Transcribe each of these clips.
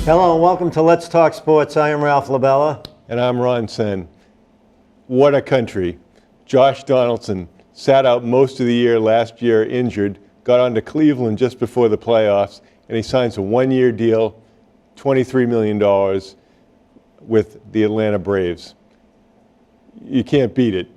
Hello and welcome to Let's Talk Sports. I am Ralph Labella. And I'm Ron Sen. What a country. Josh Donaldson sat out most of the year last year injured, got on to Cleveland just before the playoffs, and he signs a one-year deal, $23 million with the Atlanta Braves. You can't beat it.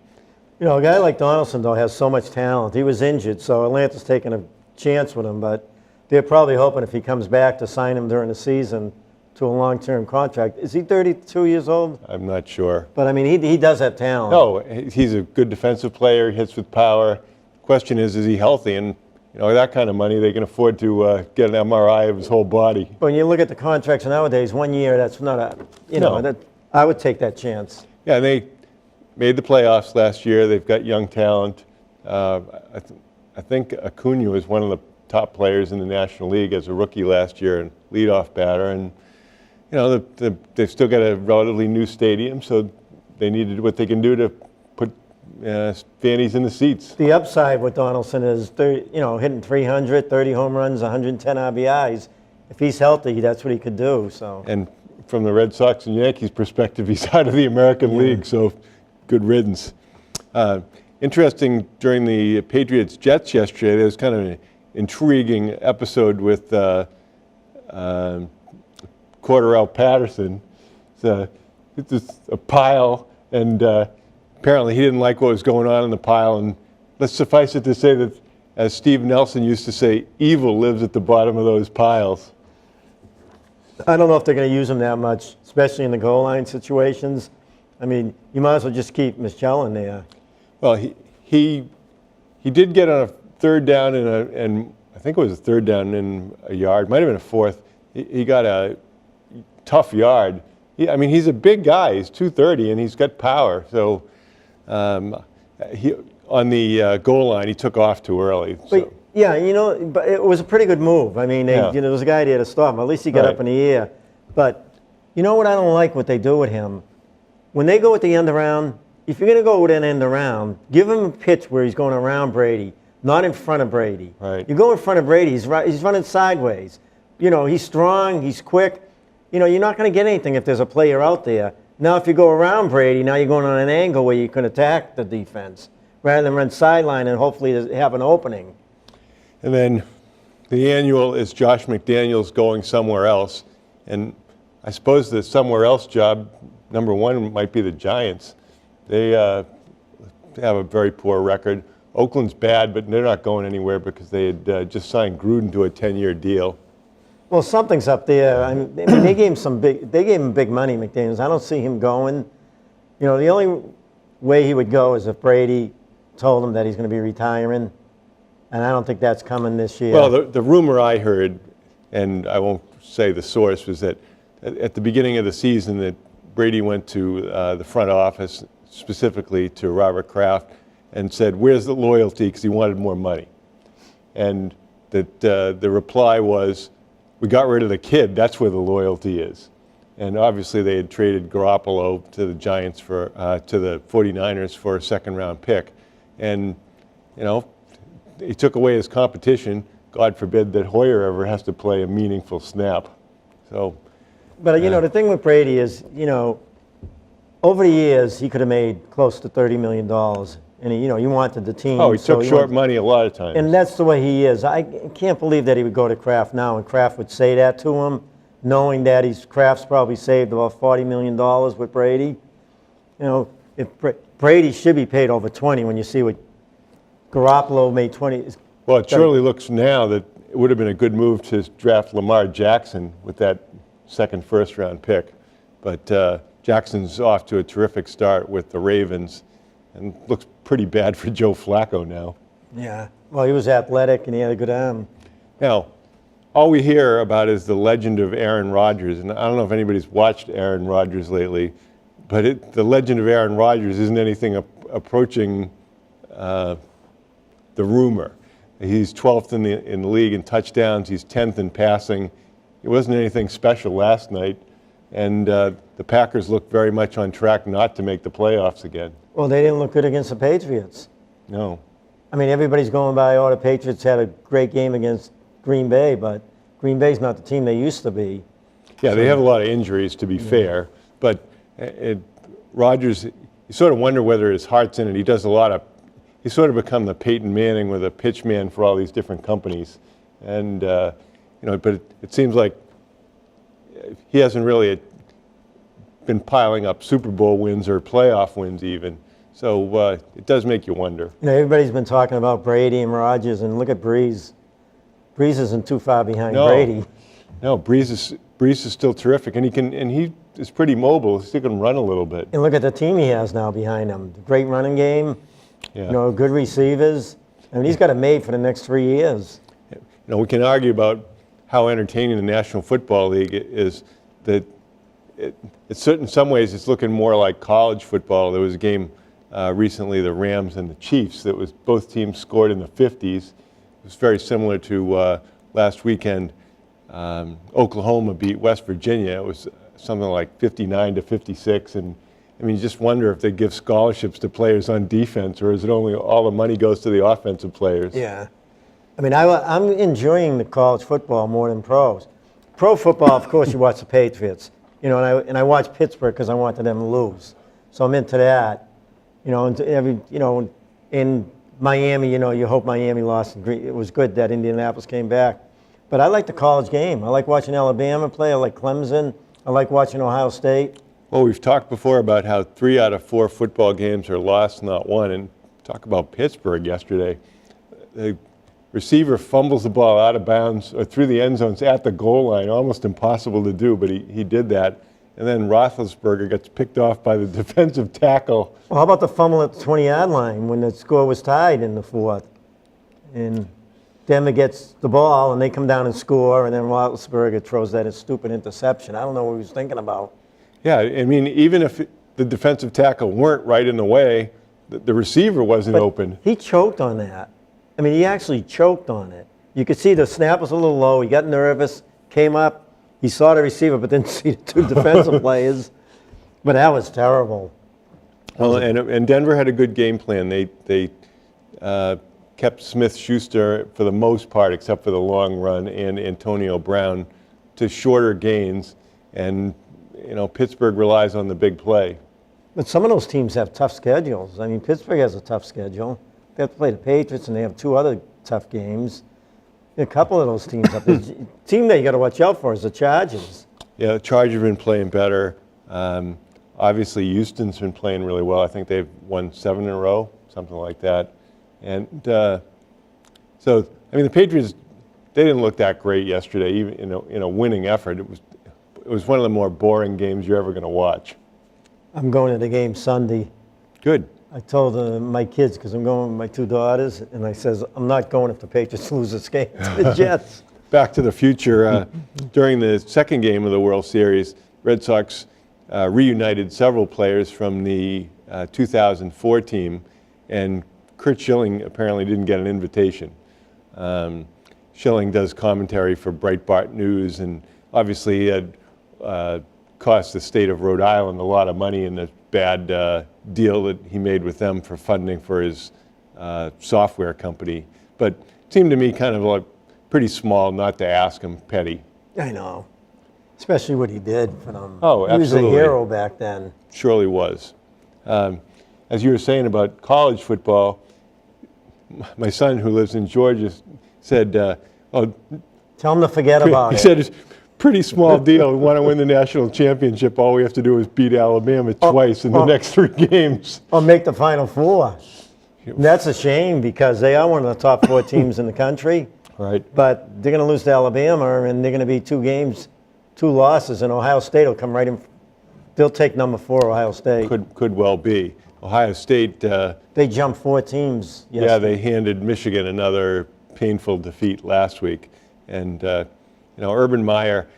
You know, a guy like Donaldson, though, has so much talent. He was injured, so Atlanta's taking a chance with him, but they're probably hoping if he comes back to sign him during the season to a long-term contract. Is he 32 years old? I'm not sure. But, I mean, he does have talent. No, he's a good defensive player. He hits with power. Question is he healthy? And, you know, that kind of money, they can afford to get an MRI of his whole body. But when you look at the contracts nowadays, 1 year, that's not a, you know, that I would take that chance. Yeah, they made the playoffs last year. They've got young talent. I think Acuna was one of the top players in the National League as a rookie last year and leadoff batter. And, you know, they've still got a relatively new stadium, so they needed what they can do to put fannies in the seats. The upside with Donaldson is, hitting 300, 30 home runs, 110 RBIs. If he's healthy, that's what he could do. So. And from the Red Sox and Yankees perspective, he's out of the American League, so good riddance. Interesting, during the Patriots-Jets yesterday, there was kind of an intriguing episode with Cordarrelle Patterson. It's just a pile, and apparently he didn't like what was going on in the pile. And let's suffice it to say that, as Steve Nelson used to say, evil lives at the bottom of those piles. I don't know if they're going to use him that much, especially in the goal line situations. I mean, you might as well just keep Michelle in there. Well, he did get on a third down and I think it was a third down in a yard, might have been a fourth. He got a tough yard. He's a big guy. He's 230 and he's got power. So on the goal line, he took off too early. But, but it was a pretty good move. I mean, there was a guy there to stop him. At least he got up in the air. But you know what I don't like what they do with him? When they go with the end around, if you're going to go with an end around, give him a pitch where he's going around Brady, not in front of Brady. Right. You go in front of Brady, he's running sideways. You know, he's strong, he's quick. You know, you're not going to get anything if there's a player out there. Now, if you go around Brady, now you're going on an angle where you can attack the defense rather than run sideline and hopefully have an opening. And then the annual is Josh McDaniels going somewhere else. And I suppose the somewhere else job, number one, might be the Giants. They have a very poor record. Oakland's bad, but they're not going anywhere because they had just signed Gruden to a 10-year deal. Well, something's up there. I mean, they gave him big money, McDaniels. I don't see him going. You know, the only way he would go is if Brady told him that he's going to be retiring, and I don't think that's coming this year. Well, the rumor I heard, and I won't say the source, was that at the beginning of the season that Brady went to the front office, specifically to Robert Kraft, and said, "Where's the loyalty?" Because he wanted more money. And that the reply was, "We got rid of the kid. That's where the loyalty is." And obviously they had traded Garoppolo to the Giants to the 49ers for a second-round pick. And, you know, he took away his competition. God forbid that Hoyer ever has to play a meaningful snap. So. But, the thing with Brady is, over the years, he could have made close to $30 million. And, he wanted the team. Oh, he took short money a lot of times. And that's the way he is. I can't believe that he would go to Kraft now, and Kraft would say that to him, knowing that Kraft's probably saved about $40 million with Brady. If Brady should be paid over 20 when you see what Garoppolo made 20. Well, it surely looks now that it would have been a good move to draft Lamar Jackson with that second first-round pick. But Jackson's off to a terrific start with the Ravens and looks pretty bad for Joe Flacco now. Yeah. Well, he was athletic and he had a good arm. Now, all we hear about is the legend of Aaron Rodgers. And I don't know if anybody's watched Aaron Rodgers lately, but the legend of Aaron Rodgers isn't anything approaching the rumor. He's 12th in the league in touchdowns. He's 10th in passing. It wasn't anything special last night. And the Packers look very much on track not to make the playoffs again. Well, they didn't look good against the Patriots. No. I mean, everybody's going by, the Patriots had a great game against Green Bay, but Green Bay's not the team they used to be. Yeah, they have a lot of injuries, to be fair, but Rodgers, you sort of wonder whether his heart's in it. He's sort of become the Peyton Manning with a pitch man for all these different companies. And, but it seems like he hasn't really been piling up Super Bowl wins or playoff wins even. So it does make you wonder. Everybody's been talking about Brady and Rodgers, and look at Breeze. Breeze isn't too far behind Brady. No, Breeze is still terrific, and he is pretty mobile. He still can run a little bit. And look at the team he has now behind him. Great running game. Yeah. Good receivers. I mean, he's got it made for the next 3 years. We can argue about how entertaining the National Football League is. That in some ways it's looking more like college football. There was a game recently, the Rams and the Chiefs, that was both teams scored in the 50s. It was very similar to last weekend. Oklahoma beat West Virginia. It was something like 59-56, and I mean, you just wonder if they give scholarships to players on defense, or is it only all the money goes to the offensive players? Yeah. I mean, I'm enjoying the college football more than pros. Pro football, of course, you watch the Patriots, and I watch Pittsburgh because I wanted them to lose. So I'm into that. In Miami, you hope Miami lost. It was good that Indianapolis came back. But I like the college game. I like watching Alabama play. I like Clemson. I like watching Ohio State. Well, we've talked before about how 3 out of 4 football games are lost, not won. And talk about Pittsburgh yesterday. The receiver fumbles the ball out of bounds or through the end zones at the goal line. Almost impossible to do, but he did that. And then Roethlisberger gets picked off by the defensive tackle. Well, how about the fumble at the 20-yard line when the score was tied in the fourth? And Denver gets the ball, and they come down and score, and then Roethlisberger throws that stupid interception. I don't know what he was thinking about. Yeah, I mean, even if the defensive tackle weren't right in the way, the receiver wasn't open. He choked on that. I mean, he actually choked on it. You could see the snap was a little low. He got nervous, came up. He saw the receiver, but didn't see the 2 defensive players. But that was terrible. Well, and Denver had a good game plan. They kept Smith-Schuster for the most part, except for the long run, and Antonio Brown to shorter gains. And Pittsburgh relies on the big play. But some of those teams have tough schedules. I mean, Pittsburgh has a tough schedule. They have to play the Patriots, and they have 2 other tough games. A couple of those teams. The team that you got to watch out for is the Chargers. Yeah, the Chargers have been playing better. Obviously, Houston's been playing really well. I think they've won 7 in a row, something like that. And so, I mean, the Patriots, they didn't look that great yesterday, even in a winning effort. It was one of the more boring games you're ever going to watch. I'm going to the game Sunday. Good. I told my kids, because I'm going with my 2 daughters, and I says, I'm not going if the Patriots lose this game to the Jets. Back to the future. During the second game of the World Series, Red Sox reunited several players from the 2004 team, and Curt Schilling apparently didn't get an invitation. Schilling does commentary for Breitbart News, and obviously he had cost the state of Rhode Island a lot of money in the bad deal that he made with them for funding for his software company. But it seemed to me kind of like pretty small not to ask him, petty. I know. Especially what he did for them. Oh, absolutely. He was a hero back then. Surely was. As you were saying about college football, my son who lives in Georgia said, tell him to forget about it. He said, it's a pretty small deal. We want to win the national championship. All we have to do is beat Alabama twice in the next 3 games. Or make the Final Four. That's a shame because they are one of the top 4 teams in the country. Right. But they're going to lose to Alabama, and they're going to be 2 games, 2 losses, and Ohio State will come right in. They'll take number 4, Ohio State. Could well be. Ohio State. They jumped 4 teams yesterday. Yeah, they handed Michigan another painful defeat last week. And, Urban Meyer,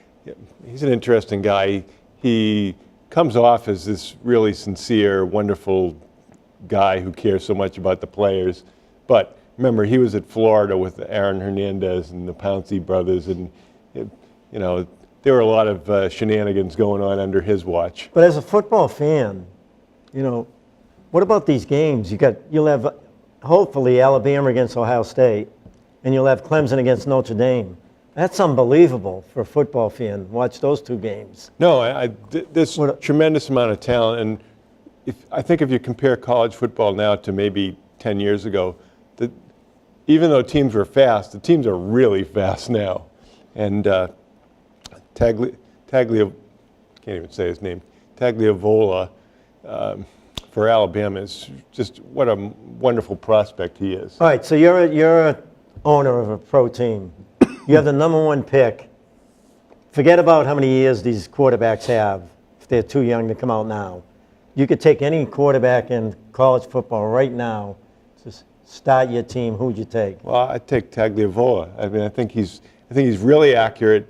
he's an interesting guy. He comes off as this really sincere, wonderful guy who cares so much about the players. But remember, he was at Florida with Aaron Hernandez and the Pouncey brothers, and, there were a lot of shenanigans going on under his watch. But as a football fan, what about these games? You'll have hopefully Alabama against Ohio State, and you'll have Clemson against Notre Dame. That's unbelievable for a football fan. Watch those 2 games. No, there's tremendous amount of talent, and I think if you compare college football now to maybe 10 years ago, even though teams were fast, the teams are really fast now. And can't even say his name, Tagliavola for Alabama is just what a wonderful prospect he is. All right, so you're a owner of a pro team. You have the #1 pick. Forget about how many years these quarterbacks have if they're too young to come out now. You could take any quarterback in college football right now to start your team. Who would you take? Well, I'd take Tagliavola. I mean, I think he's really accurate.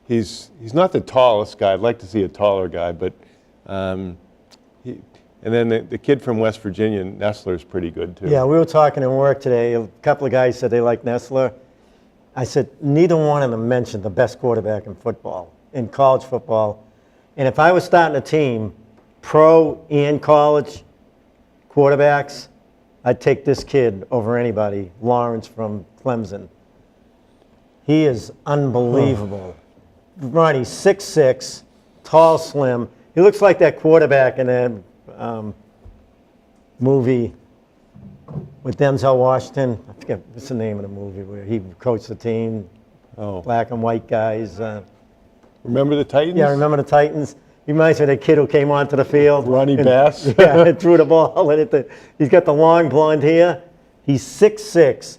He's not the tallest guy. I'd like to see a taller guy, but and then the kid from West Virginia, Nestler, is pretty good too. Yeah, we were talking in work today. A couple of guys said they like Nestler. I said neither one of them mentioned the best quarterback in football, in college football. And if I was starting a team, pro and college quarterbacks, I'd take this kid over anybody, Lawrence from Clemson. He is unbelievable. Ronnie's 6'6", tall, slim. He looks like that quarterback in that movie with Denzel Washington. I forget what's the name of the movie where he coached the team. Oh. Black and white guys. Remember the Titans? Yeah, I remember the Titans. He reminds me of that kid who came onto the field. Ronnie Bass? Yeah, and threw the ball. And he's got the long blonde hair. He's 6'6".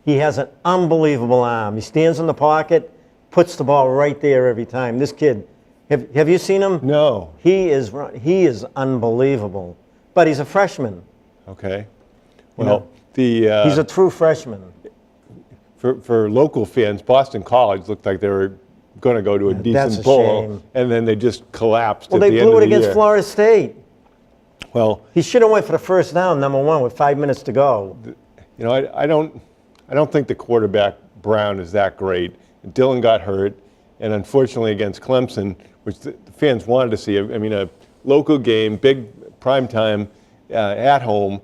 He has an unbelievable arm. He stands in the pocket, puts the ball right there every time. This kid, have you seen him? No. He is unbelievable. But he's a freshman. Okay. Well, he's a true freshman. For local fans, Boston College looked like they were going to go to a decent bowl, and then they just collapsed at the end of the year. Well, they blew it against Florida State. Well, he should have went for the first down, #1, with 5 minutes to go. You know, I don't think the quarterback Brown is that great. Dillon got hurt, and unfortunately against Clemson, which the fans wanted to see. I mean, a local game, big prime time at home.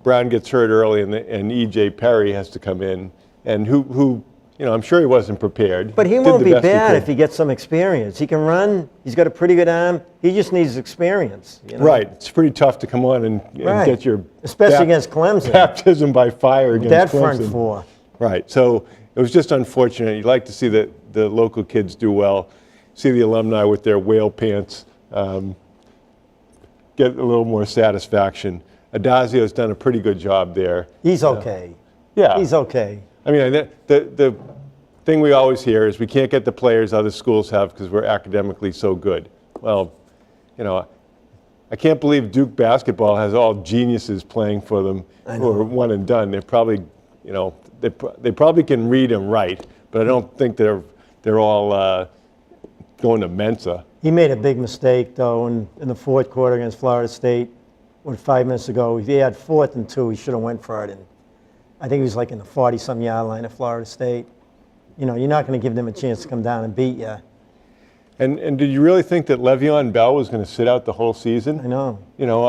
Brown gets hurt early, and E.J. Perry has to come in, and who you know, I'm sure he wasn't prepared. But he won't be bad if he gets some experience. He can run. He's got a pretty good arm. He just needs experience. You know? Right. It's pretty tough to come on and get your especially against Clemson. Baptism by fire against that Clemson. Front four. Right. So it was just unfortunate. You'd like to see the local kids do well, see the alumni with their whale pants get a little more satisfaction. Adazio's done a pretty good job there. He's okay. Yeah. He's okay. I mean, the thing we always hear is we can't get the players other schools have because we're academically so good. Well, you know, I can't believe Duke basketball has all geniuses playing for them who are one and done. They're probably, you know, they probably can read and write, but I don't think they're all going to Mensa. He made a big mistake, though, in the fourth quarter against Florida State. With 5 minutes to go, he had 4th and 2. He should have went for it. And I think he was like in the 40-some yard line at Florida State. You know, you're not going to give them a chance to come down and beat you. And did you really think that Le'Veon Bell was going to sit out the whole season? I know. You know,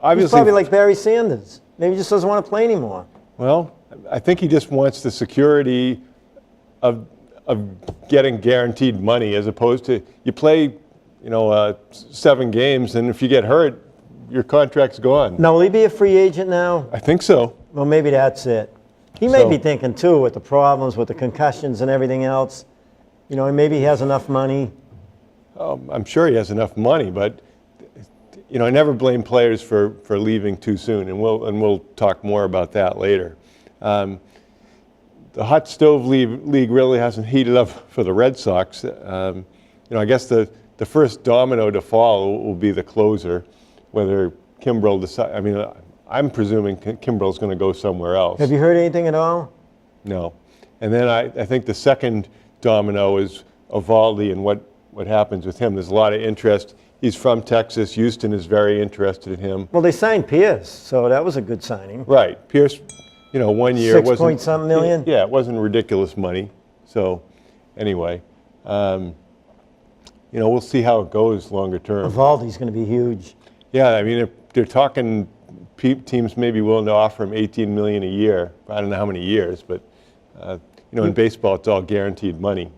obviously. He's probably like Barry Sanders. Maybe he just doesn't want to play anymore. Well, I think he just wants the security of getting guaranteed money as opposed to you play, you know, 7 games, and if you get hurt, your contract's gone. Now, will he be a free agent now? I think so. Well, maybe that's it. He may be thinking, too, with the problems, with the concussions and everything else. You know, maybe he has enough money. I'm sure he has enough money, but, you know, I never blame players for leaving too soon, and we'll talk more about that later. The hot stove league really hasn't heated up for the Red Sox. You know, I guess the first domino to fall will be the closer. Whether Kimbrel decides, I mean, I'm presuming Kimbrel's going to go somewhere else. Have you heard anything at all? No. And then I think the second domino is Eovaldi and what happens with him. There's a lot of interest. He's from Texas. Houston is very interested in him. Well, they signed Pierce, so that was a good signing. Right. Pierce, you know, 1 year wasn't. 6-point-something million? Yeah, it wasn't ridiculous money. So, anyway, you know, we'll see how it goes longer term. Eovaldi's going to be huge. Yeah, I mean, if they're talking teams maybe willing to offer him $18 million a year. I don't know how many years, but in baseball, it's all guaranteed money.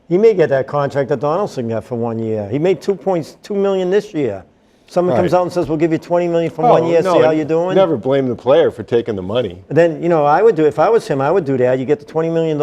He may get that contract that Donaldson got for 1 year. He made $2.2 million this year. Someone comes out and says, we'll give you $20 million for 1 year, see how you're doing. Never blame the player for taking the money. Then, I would do, if I was him, I would do that. You get the $20 million,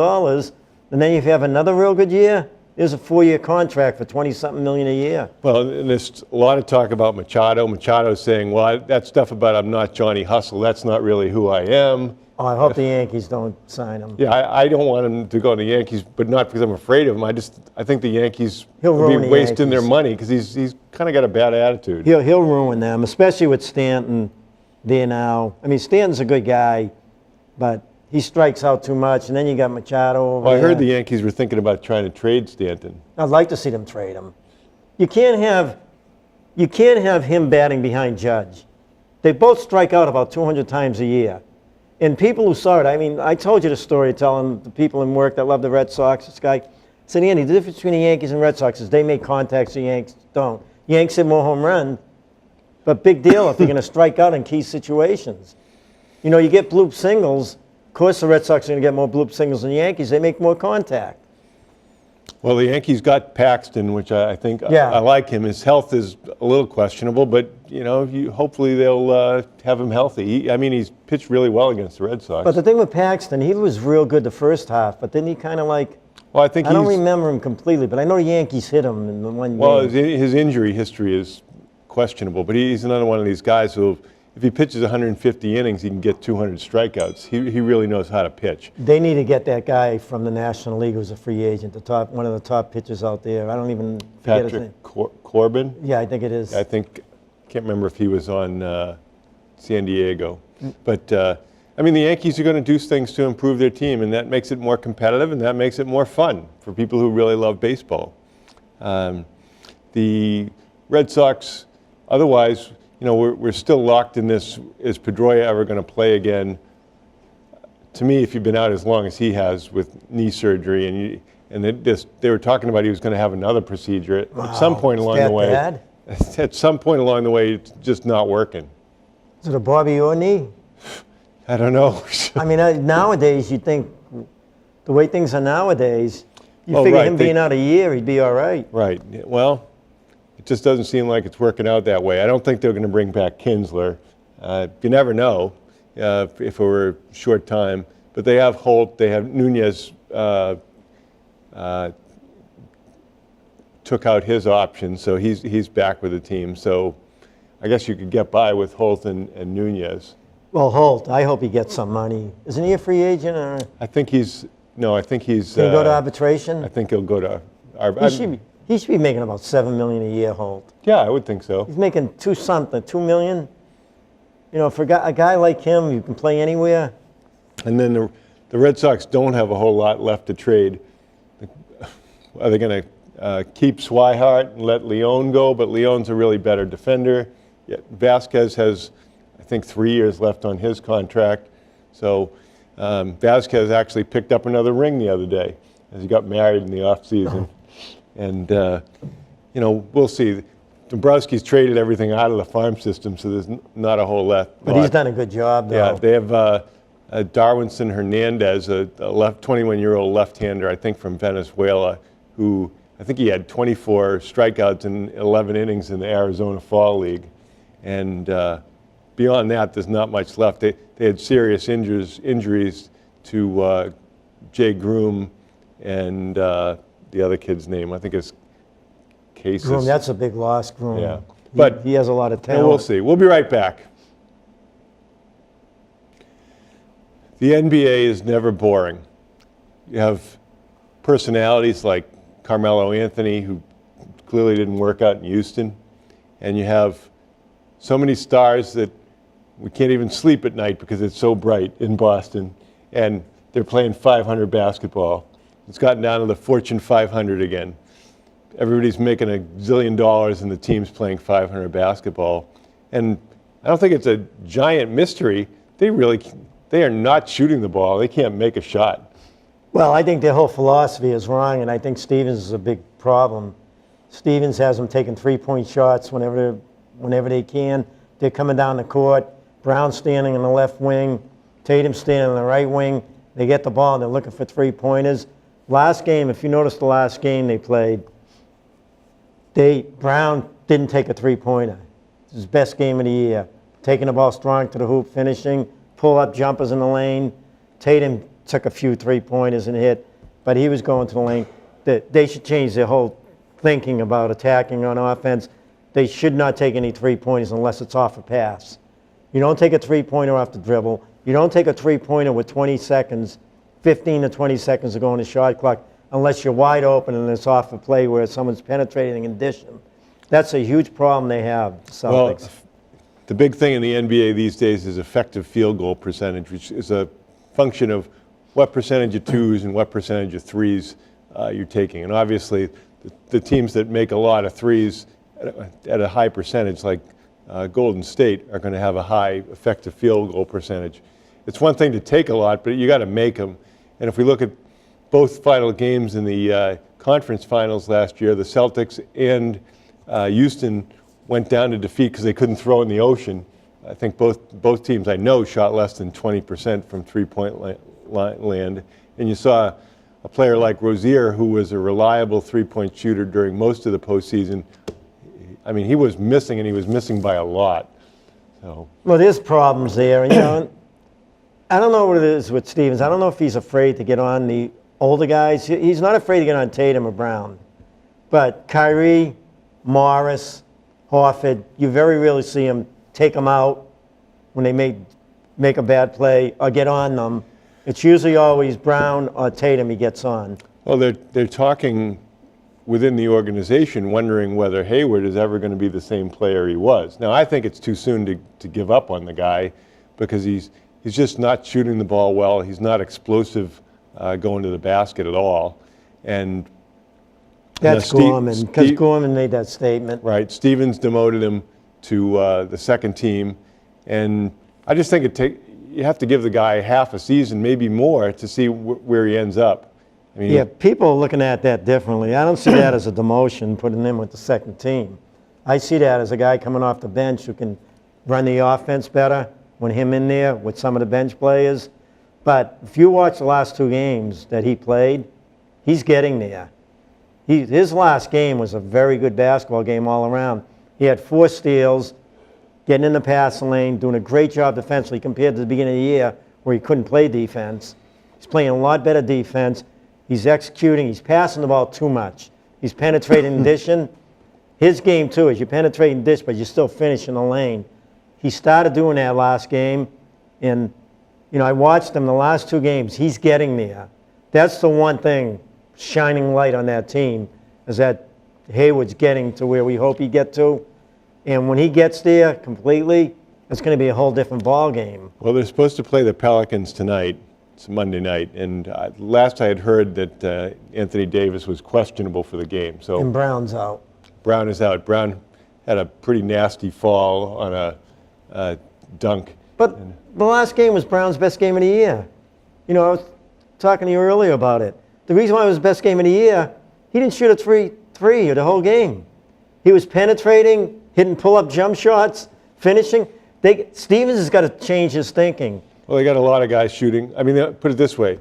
and then if you have another real good year, there's a 4-year contract for 20-something million a year. Well, and there's a lot of talk about Machado. Machado's saying, well, that stuff about I'm not Johnny Hustle, that's not really who I am. Oh, I hope the Yankees don't sign him. Yeah, I don't want him to go to the Yankees, but not because I'm afraid of him. I think the Yankees will be wasting their money because he's kind of got a bad attitude. He'll ruin them, especially with Stanton there now. I mean, Stanton's a good guy, but he strikes out too much, and then you got Machado over Well, I there. heard the Yankees were thinking about trying to trade Stanton. I'd like to see them trade him. You can't have him batting behind Judge. They both strike out about 200 times a year. And people who saw it, I mean, I told you the story telling the people in work that love the Red Sox, this guy said, Andy, the difference between the Yankees and Red Sox is they make contacts, the Yankees don't. Yanks hit more home runs, but big deal if you're going to strike out in key situations. You get bloop singles. Of course, the Red Sox are going to get more bloop singles than the Yankees. They make more contact. Well, the Yankees got Paxton, which I think I like him. His health is a little questionable, but hopefully they'll have him healthy. He's pitched really well against the Red Sox. But the thing with Paxton, he was real good the first half, but then he kind of like. Well, I don't remember him completely, but I know the Yankees hit him in the one game. Well, his injury history is questionable, but he's another one of these guys who, if he pitches 150 innings, he can get 200 strikeouts. He really knows how to pitch. They need to get that guy from the National League who's a free agent, one of the top pitchers out there. I don't even forget his name. Corbin? Yeah, I think it is. I can't remember if he was on San Diego. But, the Yankees are going to do things to improve their team, and that makes it more competitive, and that makes it more fun for people who really love baseball. The Red Sox, otherwise, we're still locked in this, is Pedroia ever going to play again? To me, if you've been out as long as he has with knee surgery, and they were talking about he was going to have another procedure at some point along the way. Bad? At some point along the way, it's just not working. Is it a Bobby Orr knee? I don't know. Nowadays, you think the way things are nowadays, you figure him being out a year, he'd be all right. Right. Well, it just doesn't seem like it's working out that way. I don't think they're going to bring back Kinsler. You never know if it were a short time. But they have Holt. They have Nunez took out his option, so he's back with the team. So I guess you could get by with Holt and Nunez. Well, Holt, I hope he gets some money. Isn't he a free agent? Or? I think he's. Can he go to arbitration? I think he'll go to arbitration. He should be making about $7 million a year, Holt. Yeah, I would think so. He's making $2 million. For a guy like him, you can play anywhere. And then the Red Sox don't have a whole lot left to trade. Are they going to keep Swihart and let Leon go? But Leon's a really better defender. Yet Vasquez has, I think, 3 years left on his contract. So Vasquez actually picked up another ring the other day as he got married in the offseason. And, we'll see. Dombrowski's traded everything out of the farm system, so there's not a whole lot. But he's done a good job, though. Yeah, they have Darwinson Hernandez, a 21-year-old left-hander, I think from Venezuela, who I think he had 24 strikeouts in 11 innings in the Arizona Fall League. And beyond that, there's not much left. They had serious injuries to Jay Groom and the other kid's name. I think it's Cases. Groom, that's a big loss, Groom. Yeah. But he has a lot of talent. We'll see. We'll be right back. The NBA is never boring. You have personalities like Carmelo Anthony, who clearly didn't work out in Houston, and you have so many stars that we can't even sleep at night because it's so bright in Boston, and they're playing 500 basketball. It's gotten down to the Fortune 500 again. Everybody's making $1 zillion and the team's playing 500 basketball. And I don't think it's a giant mystery. They are not shooting the ball. They can't make a shot. Well, I think their whole philosophy is wrong, and I think Stevens is a big problem. Stevens has them taking three-point shots whenever they can. They're coming down the court. Brown standing in the left wing, Tatum standing in the right wing, They get the ball and they're looking for three-pointers. Last game, if you notice the last game they played, Brown didn't take a three-pointer. It's his best game of the year. Taking the ball strong to the hoop, finishing, pull-up jumpers in the lane. Tatum took a few three-pointers and hit, but he was going to the lane. They should change their whole thinking about attacking on offense. They should not take any three-pointers unless it's off a pass. You don't take a three-pointer off the dribble. You don't take a three-pointer with 20 seconds, 15 to 20 seconds to go on the shot clock unless you're wide open and it's off a play where someone's penetrating and dishing. That's a huge problem they have, the Celtics. Well, the big thing in the NBA these days is effective field goal percentage, which is a function of what percentage of twos and what percentage of threes you're taking. And obviously, the teams that make a lot of threes at a high percentage, like Golden State, are going to have a high effective field goal percentage. It's one thing to take a lot, but you got to make them. And if we look at both final games in the conference finals last year, the Celtics and Houston went down to defeat because they couldn't throw in the ocean. I think both teams I know shot less than 20% from three-point land. And you saw a player like Rozier, who was a reliable three-point shooter during most of the postseason. I mean, he was missing, and he was missing by a lot. So. Well, there's problems there. And, I don't know what it is with Stevens. I don't know if he's afraid to get on the older guys. He's not afraid to get on Tatum or Brown. But Kyrie, Morris, Horford, you very rarely see him take them out when they make a bad play or get on them. It's usually always Brown or Tatum he gets on. Well, they're talking within the organization, wondering whether Hayward is ever going to be the same player he was. Now, I think it's too soon to give up on the guy because he's just not shooting the ball well. He's not explosive going to the basket at all. And that's Gorman, because Gorman made that statement. Right. Stevens demoted him to the second team. And I just think you have to give the guy half a season, maybe more, to see where he ends up. I mean, yeah, people are looking at that differently. I don't see that as a demotion, putting him with the second team. I see that as a guy coming off the bench who can run the offense better when him in there with some of the bench players. But if you watch the last two games that he played, he's getting there. His last game was a very good basketball game all around. He had 4 steals, getting in the passing lane, doing a great job defensively compared to the beginning of the year where he couldn't play defense. He's playing a lot better defense. He's executing. He's passing the ball too much. He's penetrating and dishing. His game, too, is you penetrate and dish, but you're still finishing the lane. He started doing that last game, and, I watched him the last 2 games. He's getting there. That's the one thing, shining light on that team, is that Hayward's getting to where we hope he get to. And when he gets there completely, it's going to be a whole different ball game. Well, they're supposed to play the Pelicans tonight. It's Monday night, and last I had heard that Anthony Davis was questionable for the game. So and Brown's out. Brown is out. Brown had a pretty nasty fall on a dunk. But the last game was Brown's best game of the year. I was talking to you earlier about it. The reason why it was the best game of the year, he didn't shoot a three the whole game. He was penetrating, hitting pull-up jump shots, finishing. Stevens has got to change his thinking. Well, they got a lot of guys shooting. I mean, put it this way.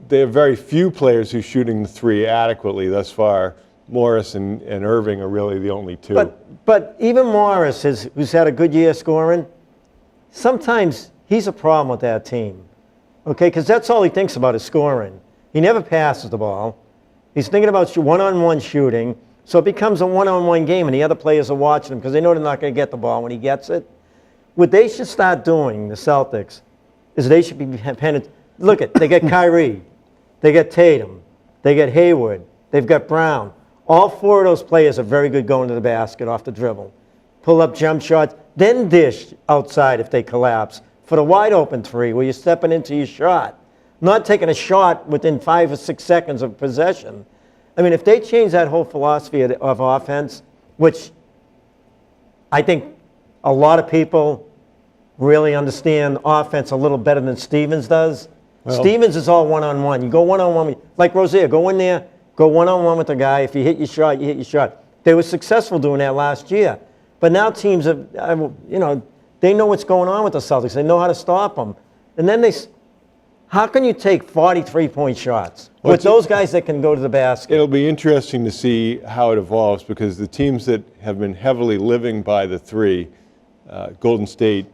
They have very few players who's shooting the 3 adequately thus far. Morris and Irving are really the only 2. But even Morris, who's had a good year scoring, sometimes he's a problem with that team. Okay, because that's all he thinks about is scoring. He never passes the ball. He's thinking about one-on-one shooting, so it becomes a one-on-one game, and the other players are watching him because they know they're not going to get the ball when he gets it. What they should start doing, the Celtics, is they should be look at, they got Kyrie, they got Tatum, they got Hayward, they've got Brown. All 4 of those players are very good going to the basket off the dribble. Pull up jump shots, then dish outside if they collapse for the wide open 3 where you're stepping into your shot. Not taking a shot within 5 or 6 seconds of possession. I mean, if they change that whole philosophy of offense, which I think a lot of people really understand offense a little better than Stevens does. Well, Stevens is all one-on-one. You go one-on-one, like Rozier, go in there, go one-on-one with the guy. If you hit your shot, you hit your shot. They were successful doing that last year. But now teams have, they know what's going on with the Celtics. They know how to stop them. And then How can you take 43-point shots with those guys that can go to the basket? It'll be interesting to see how it evolves because the teams that have been heavily living by the three, Golden State,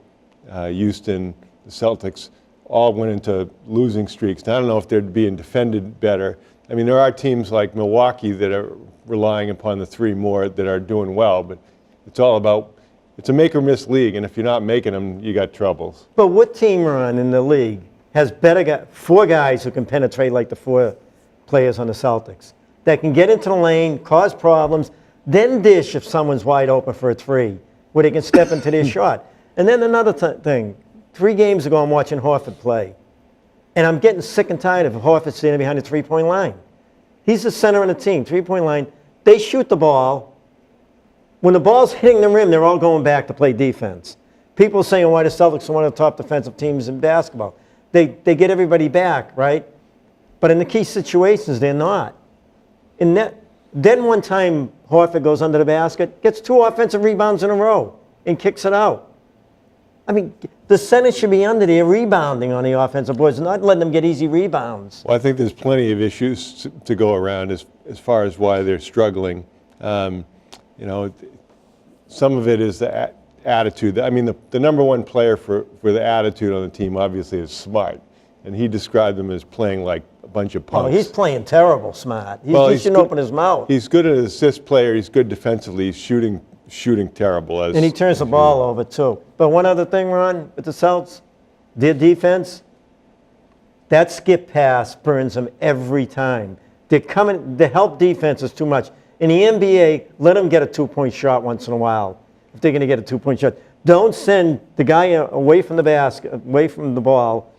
Houston, the Celtics, all went into losing streaks. Now, I don't know if they're being defended better. I mean, there are teams like Milwaukee that are relying upon the three more that are doing well, but it's all about, it's a make or miss league, and if you're not making them, you got troubles. But what team run in the league has four guys who can penetrate like the four players on the Celtics, that can get into the lane, cause problems, then dish if someone's wide open for a three, where they can step into their shot. And then another thing, 3 games ago I'm watching Horford play, and I'm getting sick and tired of Horford standing behind the three-point line. He's the center of the team, three-point line. They shoot the ball. When the ball's hitting the rim, they're all going back to play defense. People are saying why the Celtics are one of the top defensive teams in basketball. They get everybody back, right? But in the key situations, they're not. Then one time, Horford goes under the basket, gets 2 offensive rebounds in a row, and kicks it out. I mean, the center should be under there rebounding on the offensive boards, not letting them get easy rebounds. Well, I think there's plenty of issues to go around as far as why they're struggling. You know, some of it is the attitude. I mean, the number one player for the attitude on the team obviously is Smart, and he described them as playing like a bunch of punks. Oh, he's playing terrible, Smart. He shouldn't open his mouth. He's good as an assist player. He's good defensively. He's shooting terrible. And he turns the ball over, too. But one other thing, Ron, with the Celtics, their defense, that skip pass burns them every time. The help defense is too much. In the NBA, let them get a 2-point shot once in a while if they're going to get a 2-point shot. Don't send the guy away from the basket, away from the ball,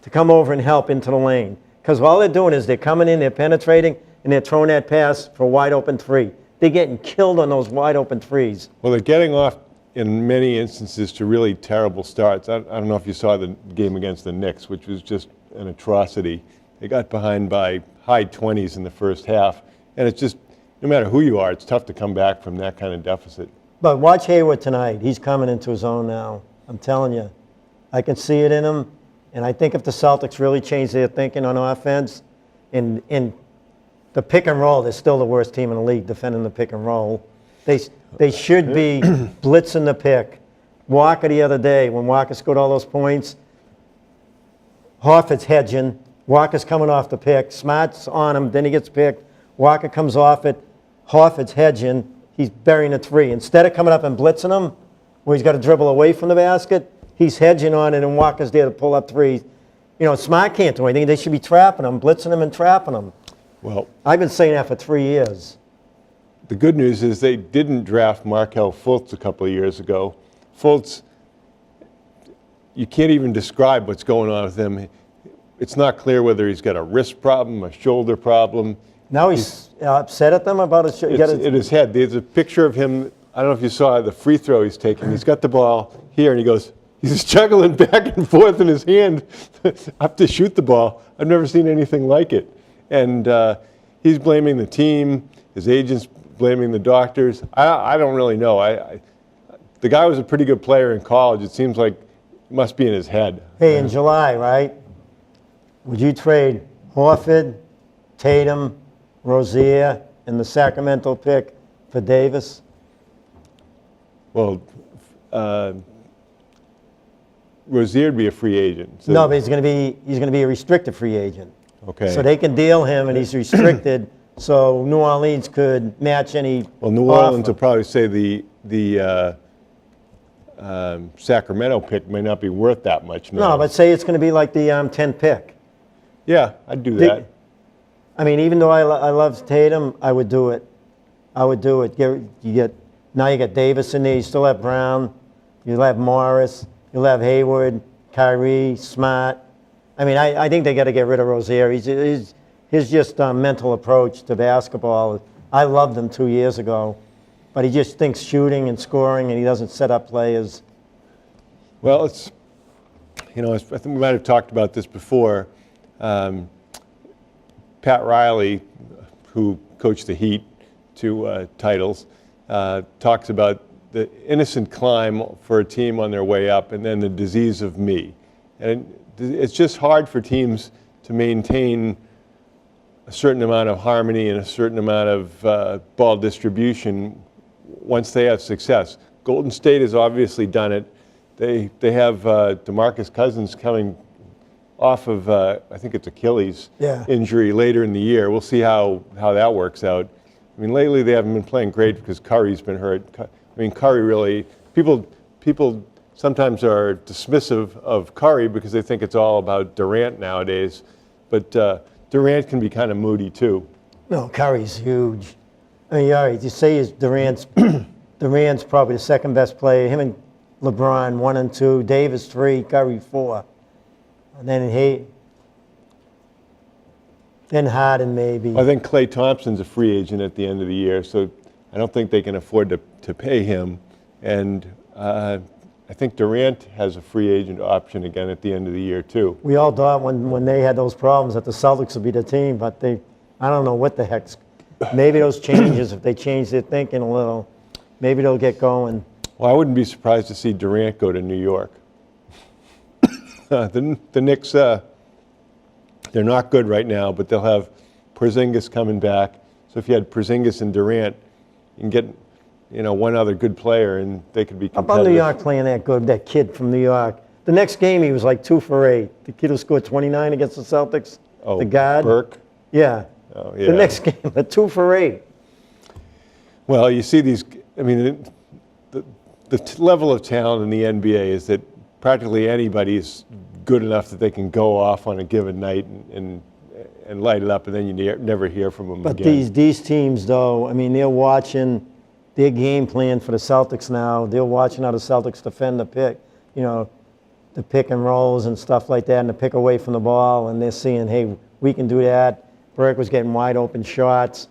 to come over and help into the lane. Because all they're doing is they're coming in, they're penetrating, and they're throwing that pass for a wide-open three. They're getting killed on those wide-open threes. Well, they're getting off, in many instances, to really terrible starts. I don't know if you saw the game against the Knicks, which was just an atrocity. They got behind by high 20s in the first half, and it's just, no matter who you are, it's tough to come back from that kind of deficit. But watch Hayward tonight. He's coming into his own now. I'm telling you. I can see it in him. And I think if the Celtics really change their thinking on offense, in the pick and roll, they're still the worst team in the league defending the pick and roll. They should be blitzing the pick. Walker the other day, when Walker scored all those points, Horford's hedging. Walker's coming off the pick. Smart's on him. Then he gets picked. Walker comes off it. Horford's hedging. He's burying a three. Instead of coming up and blitzing him, where he's got to dribble away from the basket, he's hedging on it, and Walker's there to pull up threes. You know, Smart can't do anything. They should be trapping him, blitzing him and trapping him. Well, I've been saying that for 3 years. The good news is they didn't draft Markelle Fultz a couple of years ago. Fultz, you can't even describe what's going on with him. It's not clear whether he's got a wrist problem, a shoulder problem. Now he's upset at them about his shoulder. In his head. There's a picture of him. I don't know if you saw the free throw he's taking. He's got the ball here, and he's juggling back and forth in his hand up to shoot the ball. I've never seen anything like it. And he's blaming the team. His agent's blaming the doctors. I don't really know. The guy was a pretty good player in college. It seems like it must be in his head. Hey, in July, right? Would you trade Horford, Tatum, Rozier, and the Sacramento pick for Davis? Well, Rozier would be a free agent. So No, but he's going to be a restricted free agent. Okay. So they can deal him, and he's restricted. So New Orleans could match any. Well, New Orleans will probably say the Sacramento pick may not be worth that much now. No, but say it's going to be like the 10th pick. Yeah, I'd do that. I mean, even though I love Tatum, I would do it. I would do it. Now you got Davis in there. You still have Brown. You'll have Morris. You'll have Hayward, Kyrie, Smart. I mean, I think they got to get rid of Rozier. His just mental approach to basketball. I loved him 2 years ago, but he just thinks shooting and scoring, and he doesn't set up players. Well, I think we might have talked about this before. Pat Riley, who coached the Heat to titles, talks about the innocent climb for a team on their way up, and then the disease of me. And it's just hard for teams to maintain a certain amount of harmony and a certain amount of ball distribution once they have success. Golden State has obviously done it. They have DeMarcus Cousins coming off of, I think it's Achilles injury later in the year. We'll see how that works out. I mean, lately they haven't been playing great because Curry's been hurt. I mean, Curry really, people sometimes are dismissive of Curry because they think it's all about Durant nowadays. But Durant can be kind of moody too. No, Curry's huge. I mean, all right, you say Durant's probably the second best player. Him and LeBron 1 and 2, Davis 3, Curry 4, and then Harden maybe. I think Klay Thompson's a free agent at the end of the year, so I don't think they can afford to pay him. And I think Durant has a free agent option again at the end of the year too. We all thought when they had those problems that the Celtics would be the team, but I don't know what the heck's. Maybe those changes, if they change their thinking a little, maybe they'll get going. Well, I wouldn't be surprised to see Durant go to New York. The Knicks, they're not good right now, but they'll have Porzingis coming back. So if you had Porzingis and Durant, you can get one other good player, and they could be competitive. How about New York playing that good, that kid from New York? The next game, he was like 2 for 8. The kid who scored 29 against the Celtics, the guard. Burke? Yeah. Oh, yeah. The next game, a 2 for 8. Well, you see these, I mean, the level of talent in the NBA is that practically anybody is good enough that they can go off on a given night and light it up, and then you never hear from them again. But these teams, though, I mean, they're watching their game plan for the Celtics now. They're watching how the Celtics defend the pick, the pick and rolls and stuff like that, and the pick away from the ball, and they're seeing, hey, we can do that. Burke was getting wide open shots.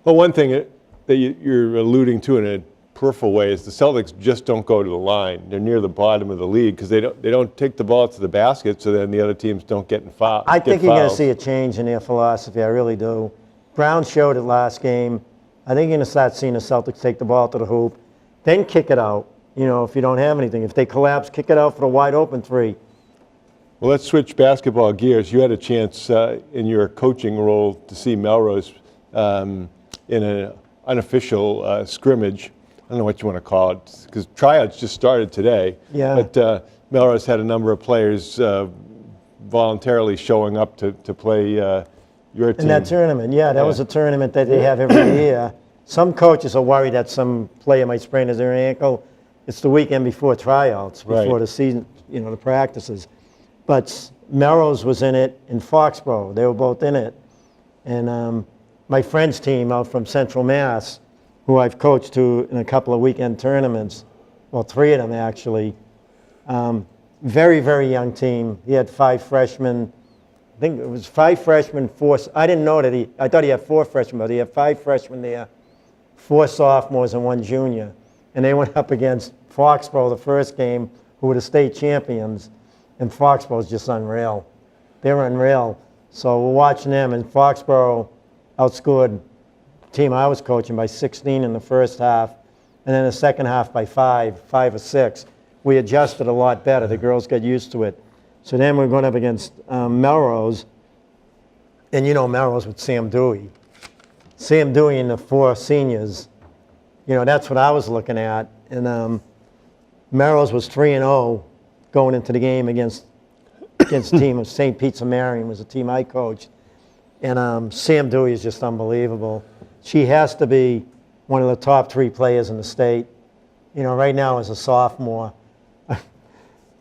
Well, one thing that you're alluding to in a peripheral way is the Celtics just don't go to the line. They're near the bottom of the league because they don't take the ball to the basket, so then the other teams don't get in foul. I think you're going to see a change in their philosophy. I really do. Brown showed it last game. I think you're going to start seeing the Celtics take the ball to the hoop, then kick it out. If you don't have anything, if they collapse, kick it out for the wide open 3. Well, let's switch basketball gears. You had a chance in your coaching role to see Melrose in an unofficial scrimmage. I don't know what you want to call it, because tryouts just started today. Yeah. But Melrose had a number of players voluntarily showing up to play your team. In that tournament, that was a tournament that they have every year. Some coaches are worried that some player might sprain his ankle. It's the weekend before tryouts, before the season, the practices. But Melrose was in it, and Foxborough. They were both in it. And my friend's team out from Central Mass, who I've coached to in a couple of weekend tournaments, well, 3 of them actually. Very, very young team. He had 5 freshmen. I think it was 5 freshmen, 4. I didn't know that I thought he had 4 freshmen, but he had 5 freshmen there, 4 sophomores and 1 junior. And they went up against Foxborough the first game, who were the state champions. And Foxborough's just unreal. They're unreal. So we're watching them, and Foxborough outscored the team I was coaching by 16 in the first half, and then the second half by 5 or 6. We adjusted a lot better. The girls got used to it. So then we're going up against Melrose, and Melrose with Sam Dewey. Sam Dewey and the 4 seniors, that's what I was looking at. And Melrose was 3-0 going into the game against a team of St. Pete's of Marion, was a team I coached. And Sam Dewey is just unbelievable. She has to be one of the top 3 players in the state. Right now as a sophomore.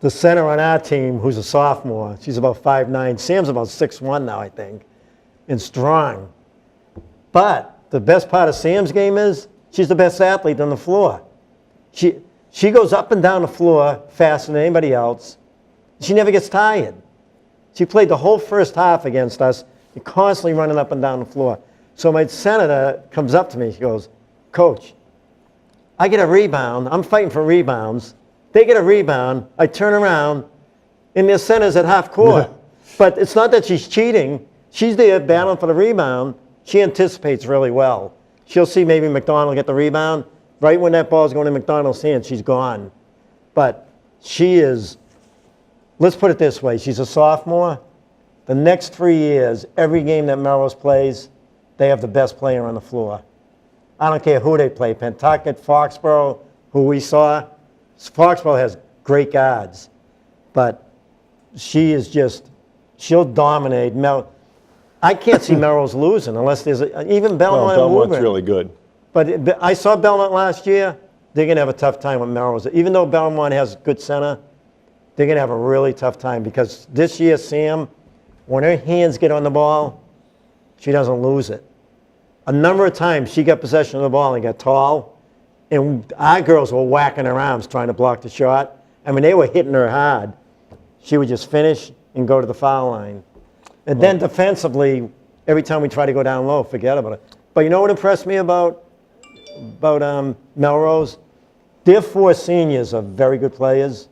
The center on our team, who's a sophomore, she's about 5'9". Sam's about 6'1" now, I think, and strong. But the best part of Sam's game is she's the best athlete on the floor. She goes up and down the floor faster than anybody else. She never gets tired. She played the whole first half against us, constantly running up and down the floor. So my senator comes up to me. She goes, "Coach, I get a rebound. I'm fighting for rebounds. They get a rebound. I turn around, and their center's at half court. But it's not that she's cheating. She's there battling for the rebound. She anticipates really well. She'll see maybe McDonald get the rebound. Right when that ball's going in McDonald's hand, she's gone. But she is let's put it this way. She's a sophomore. The next 3 years, every game that Melrose plays, they have the best player on the floor. I don't care who they play, Pentucket, Foxborough, who we saw. Foxborough has great guards, but she is just, she'll dominate. I can't see Melrose losing unless there's even Belmont and Belmont's Woburn. really good. But I saw Belmont last year. They're going to have a tough time with Melrose. Even though Belmont has good center, they're going to have a really tough time because this year, Sam, when her hands get on the ball, she doesn't lose it. A number of times she got possession of the ball and got tall, and our girls were whacking her arms trying to block the shot. I mean, they were hitting her hard. She would just finish and go to the foul line. And then defensively, every time we try to go down low, forget about it. But you know what impressed me about Melrose? Their 4 seniors are very good players.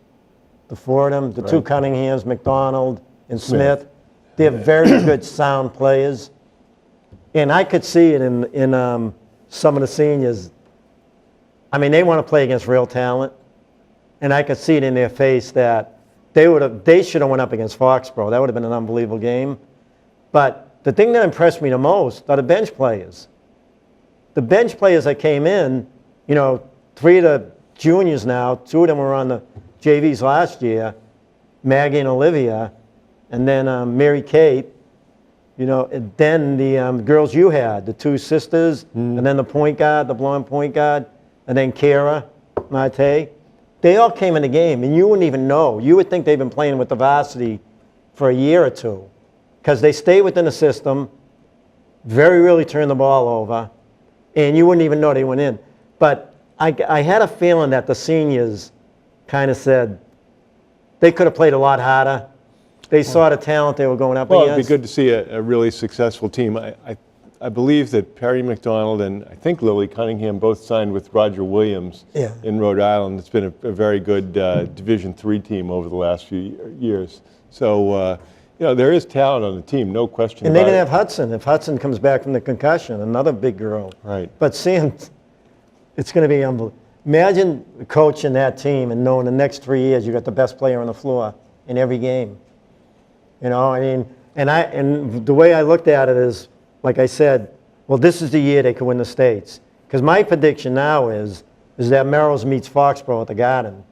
The 4 of them, the 2 Cunninghams, McDonald and Smith. They're very good, sound players. And I could see it in some of the seniors. I mean, they want to play against real talent. And I could see it in their face that they should have went up against Foxborough. That would have been an unbelievable game. But the thing that impressed me the most are the bench players. The bench players that came in, 3 of the juniors now, 2 of them were on the JVs last year, Maggie and Olivia, and then Mary Kate, and then the girls you had, the 2 sisters, and then the point guard, the blonde point guard, and then Kara Mate. They all came in the game, and you wouldn't even know. You would think they've been playing with the varsity for a year or 2 because they stay within the system, very rarely turn the ball over, and you wouldn't even know they went in. But I had a feeling that the seniors kind of said they could have played a lot harder. They saw the talent they were going up against. Well, it'd be good to see a really successful team. I believe that Perry McDonald and I think Lily Cunningham both signed with Roger Williams in Rhode Island. It's been a very good Division III team over the last few years. So, there is talent on the team, no question about it. And they didn't have Hudson. If Hudson comes back from the concussion, another big girl. Right. But Sam, it's going to be unbelievable. Imagine coaching that team and knowing the next 3 years you got the best player on the floor in every game. And the way I looked at it is, like I said, well, this is the year they could win the states. Because my prediction now is that Melrose meets Foxborough at the Garden,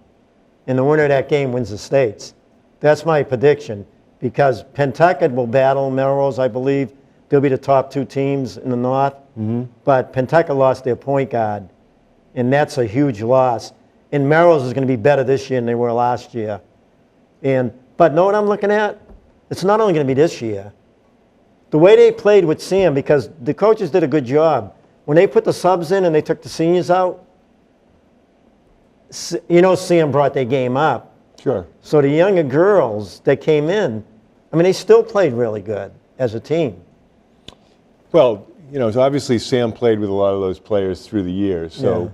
and the winner of that game wins the states. That's my prediction. Because Pentucket will battle Melrose, I believe. They'll be the top 2 teams in the North. But Pentucket lost their point guard, and that's a huge loss. And Melrose is going to be better this year than they were last year. But know what I'm looking at? It's not only going to be this year. The way they played with Sam, because the coaches did a good job. When they put the subs in and they took the seniors out, Sam brought their game up. Sure. So the younger girls that came in, they still played really good as a team. Well, so obviously Sam played with a lot of those players through the years. So,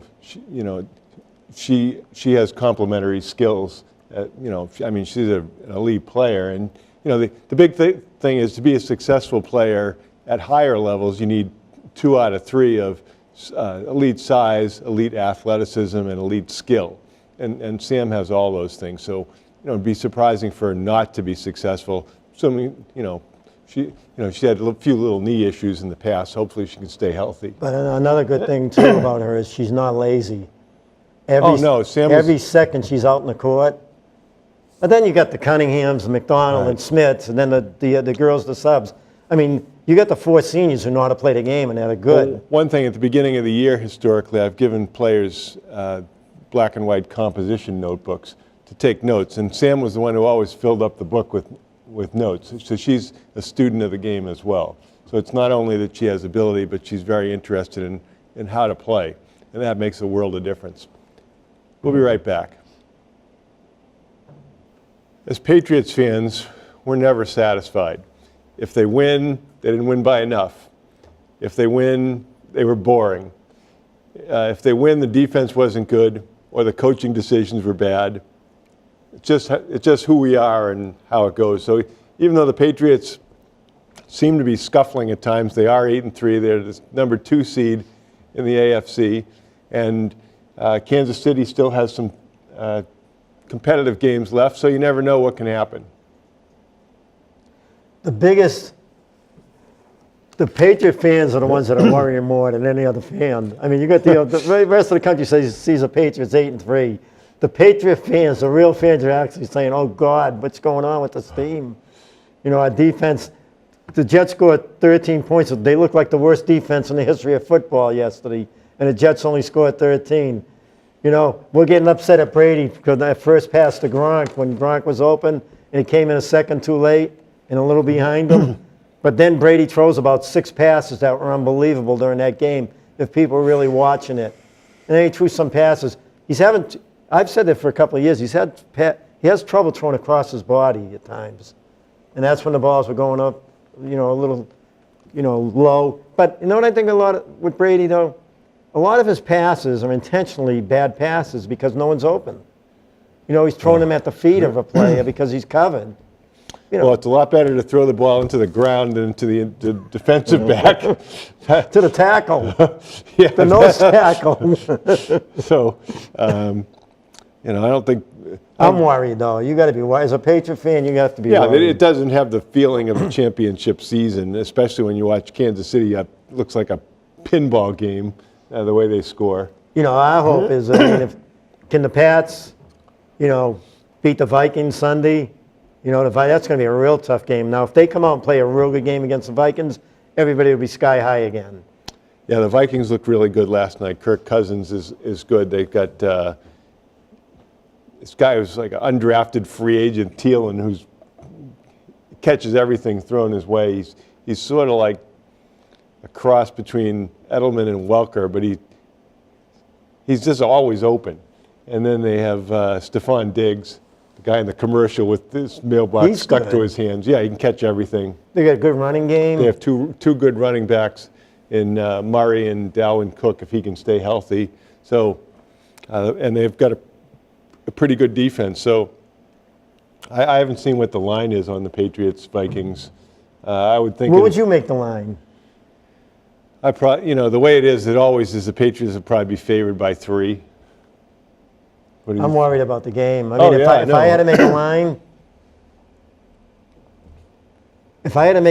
she has complementary skills. She's an elite player. And, the big thing is to be a successful player at higher levels, you need 2 out of 3 of elite size, elite athleticism, and elite skill. And Sam has all those things. So, it'd be surprising for her not to be successful. So, she had a few little knee issues in the past. Hopefully she can stay healthy. But another good thing, too, about her is she's not lazy. Sam every second she's out in the court. But then you got the Cunninghams, the McDonald, and Smiths, and then the girls, the subs. You got the 4 seniors who know how to play the game, and they're good. Well, one thing at the beginning of the year, historically, I've given players black and white composition notebooks to take notes, and Sam was the one who always filled up the book with notes. So she's a student of the game as well. So it's not only that she has ability, but she's very interested in how to play, and that makes a world of difference. We'll be right back. As Patriots fans, we're never satisfied. If they win, they didn't win by enough. If they win, they were boring. If they win, the defense wasn't good or the coaching decisions were bad. It's just who we are and how it goes. So even though the Patriots seem to be scuffling at times, they are 8-3. They're the number 2 seed in the AFC. And Kansas City still has some competitive games left, so you never know what can happen. The Patriot fans are the ones that are worrying more than any other fan. I mean, you got the rest of the country sees the Patriots 8-3. The Patriot fans, the real fans, are actually saying, "Oh God, what's going on with this team?" You know, our defense. The Jets scored 13 points. They looked like the worst defense in the history of football yesterday, and the Jets only scored 13. You know, we're getting upset at Brady because that first pass to Gronk, when Gronk was open, and he came in a second too late and a little behind him. But then Brady throws about 6 passes that were unbelievable during that game, if people were really watching it. And then he threw some passes. I've said that for a couple of years. He has trouble throwing across his body at times. And that's when the balls were going up, you know, a little, you know, low. But you know what I think with Brady, though? A lot of his passes are intentionally bad passes because no one's open. You know, he's throwing them at the feet of a player because he's covered. You know. Well, it's a lot better to throw the ball into the ground than to the defensive back. To the tackle. Yeah. The nose tackle. So, you know, I don't think... I'm worried, though. You got to be worried. As a Patriot fan, you have to be worried. Yeah, it doesn't have the feeling of a championship season, especially when you watch Kansas City. It looks like a pinball game, the way they score. You know, our hope is, I mean, can the Pats, you know, beat the Vikings Sunday? You know, that's going to be a real tough game. Now, if they come out and play a real good game against the Vikings, everybody will be sky high again. Yeah, the Vikings looked really good last night. Kirk Cousins is good. They've got this guy who's like an undrafted free agent, Thielen, who catches everything thrown his way. He's sort of like a cross between Edelman and Welker, but he's just always open. And then they have Stephon Diggs, the guy in the commercial with this mailbox stuck to his hands. Yeah, he can catch everything. They got a good running game. They have two good running backs in Murray and Dalvin Cook if he can stay healthy. So, and they've got a pretty good defense. So I haven't seen what the line is on the Patriots-Vikings. I would think... What would you make the line? You know, the way it always is the Patriots would probably be favored by 3. I'm worried about the game. I mean, if I had to make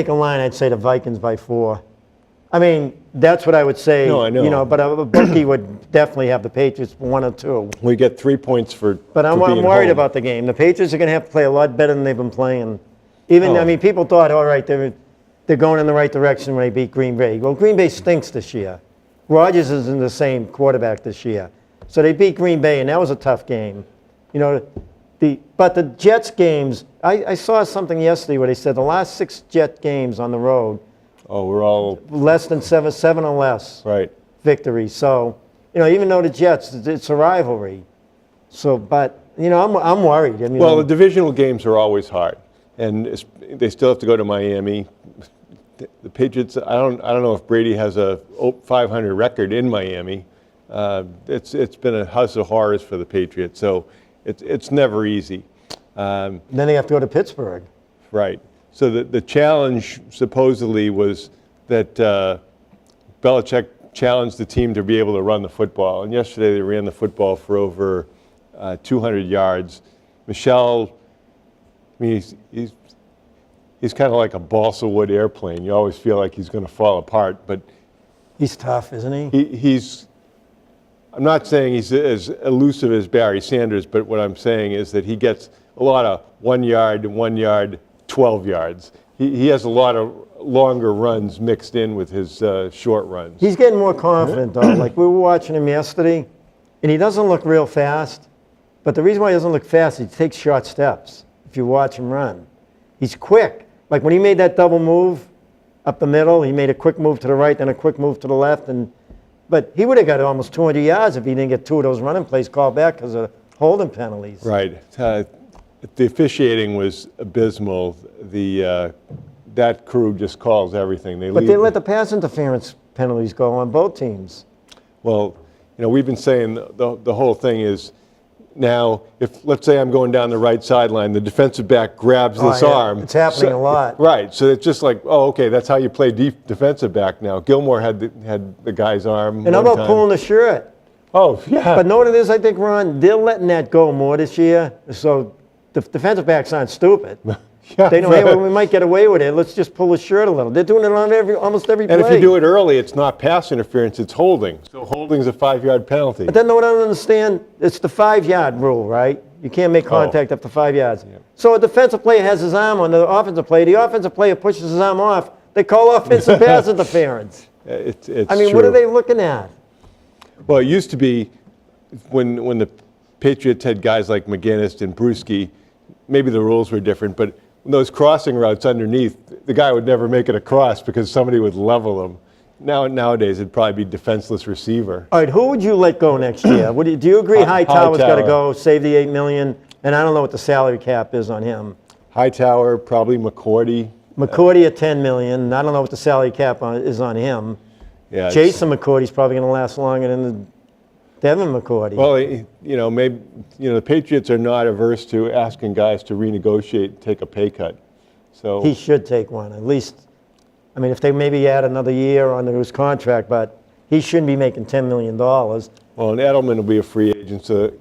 a line, I'd say the Vikings by 4. I mean, that's what I would say. No, I know. You know, but a bookie would definitely have the Patriots 1 or 2. We get 3 points for. But I'm worried about the game. The Patriots are going to have to play a lot better than they've been playing. I mean, people thought, all right, they're going in the right direction when they beat Green Bay. Well, Green Bay stinks this year. Rodgers isn't the same quarterback this year. So they beat Green Bay, and that was a tough game. You know, but the Jets games, I saw something yesterday where they said the last 6 Jet games on the road, we're all less than 7 or less victories. So, you know, even though the Jets, it's a rivalry. So, but you know, I'm worried. I mean, well, the divisional games are always hard, and they still have to go to Miami. The Patriots, I don't know if Brady has a 500 record in Miami. It's been a house of horrors for the Patriots, so it's never easy. Then they have to go to Pittsburgh. Right. So the challenge supposedly was that Belichick challenged the team to be able to run the football. And yesterday they ran the football for over 200 yards. Michel, I mean, he's kind of like a balsa wood airplane. You always feel like he's going to fall apart, but he's tough, isn't he? I'm not saying he's as elusive as Barry Sanders, but what I'm saying is that he gets a lot of 1 yard, 12 yards. He has a lot of longer runs mixed in with his short runs. He's getting more confident, though. Like, we were watching him yesterday, and he doesn't look real fast. But the reason why he doesn't look fast is he takes short steps if you watch him run. He's quick. Like, when he made that double move up the middle, he made a quick move to the right, then a quick move to the left. But he would have got almost 200 yards if he didn't get 2 of those running plays called back because of holding penalties. Right. The officiating was abysmal. That crew just calls everything. They let the pass interference penalties go on both teams. Well, you know, we've been saying the whole thing is now, if let's say I'm going down the right sideline, the defensive back grabs this arm. It's happening a lot. Right. So it's just like, oh, okay, that's how you play defensive back now. Gilmore had the guy's arm. And how about pulling the shirt? Oh, yeah. But know what it is, I think, Ron? They're letting that go more this year. So the defensive backs aren't stupid. Yeah, They know, hey, well, we might get away with it. Let's just pull the shirt a little. They're doing it on almost every play. and if you do it early, it's not pass interference, it's holding. So holding's a 5-yard penalty. But then what I don't understand, it's the 5-yard rule, right? You can't make contact up to 5 yards. Yeah. So a defensive player has his arm on the offensive player. The offensive player pushes his arm off. They call offensive pass interference. It's I mean, true. what are they looking at? Well, it used to be when the Patriots had guys like McGinnis and Bruschi, maybe the rules were different, but those crossing routes underneath, the guy would never make it across because somebody would level him. Nowadays, it'd probably be defenseless receiver. All right, who would you let go next year? Do you agree Hightower's got to go, save the $8 million? And I don't know what the salary cap is on him. Hightower, probably McCourty. McCourty at $10 million. I don't know what the salary cap is on him. Yeah, Jason McCourty's probably going to last longer than Devin McCourty. Well, maybe the Patriots are not averse to asking guys to renegotiate and take a pay cut. So he should take one, at least. I mean, if they maybe add another year on his contract, but he shouldn't be making $10 million. Well, and Edelman will be a free agent, so